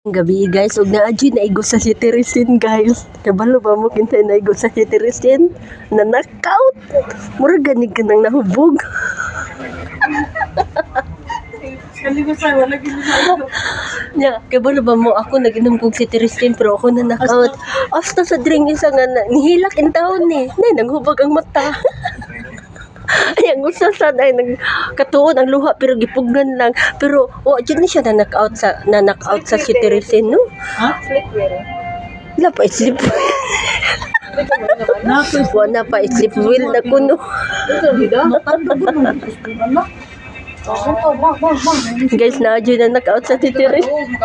Gabi guys, ug naadyo naigo sa si Teresin guys. Kabalo ba mo kinsa naigo sa si Teresin? Na knockout. Murag gani ka nang nahubog. Nya, kabalo ba mo ako naginom kog si Teresin pero ako na knockout. Hasta sa drink isa nga nihilak in taon ni. Nay nanghubog ang mata. Ay, ang usa sad ay nagkatuon ang luha pero gipugnan lang. Pero wa jud ni siya na knockout sa si Teresin, no? Ha? Sleepwear. Wala pa sleep. Wala pa sleep well na kuno. Guys, na-adyo na knockout sa si Teresin.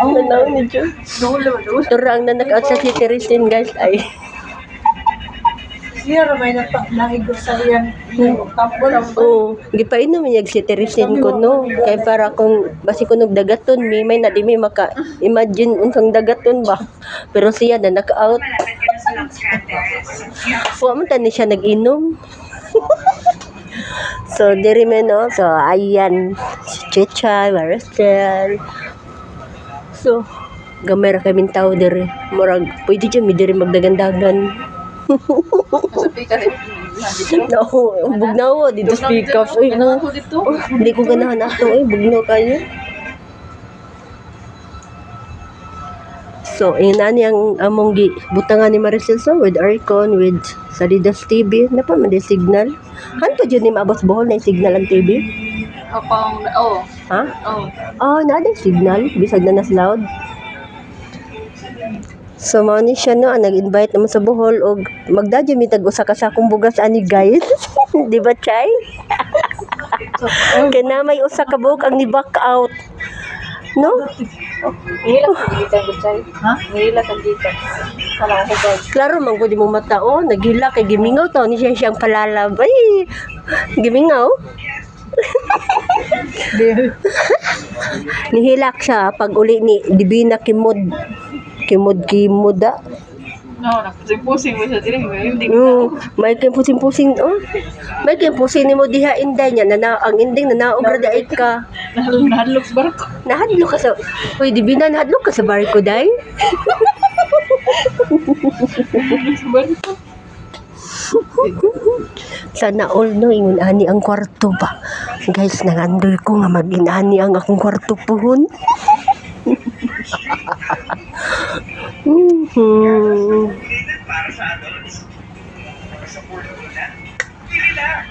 Nanaw ni Diyo. Turang na knockout sa si Teresin, guys. Ay. Siya may naigo sa iyang tapos. Oo, gipainom niya si Teresin ko no. Kay para kung basi kunog dagaton may na di may maka imagine unsang dagaton ba. Pero siya na knockout. Wa man tani siya nag-inom. So diri man no. So ayan si Chicha, Maricel. So gamay ra kaming tao diri. Murag pwede jud mi diri magdagandagan. No, bugnaw dito speak up. Uy, hindi ko ganahan ato. Uy, bugnaw kayo. So, yun na niyang among butangan ni Maricel so with Arcon, with Salidas TV. Na pa man di signal. Hanto dyan ni maabot bohol na yung signal ang TV? Ha? Oh, na di signal. Bisag na nas loud. So, mao ni siya no, nag-invite naman sa Bohol og magdadyo mi tag usa ka sakong bugas ani guys. Di ba, Chay? Kaya na may usa ka buhok ang ni-back out. No? Nihila kang gitan ko, Chay. Ha? Nihila kang gitan. Kala ko ba? Klaro man ko di mo matao, nagila kay gimingaw taw ni siya siyang palalab. Ay, gimingaw. Nihilak siya pag uli ni Divina Kimuda. No, nakapusing mo siya diri, hindi ko. May kay pusing-pusing oh. May kay pusing nimo diha inday niya na ang ending na naog ra dai ka. Nahadlok sa barko. Nahadlok ka sa Hoy Divina, nahadlok ka sa barko day. Sa barko. Sana all no ingon ani ang kwarto ba. Guys, nangandoy ko nga mag-inani ang akong kwarto puhon. Para sa adults. Sa pulpo na. Pili na.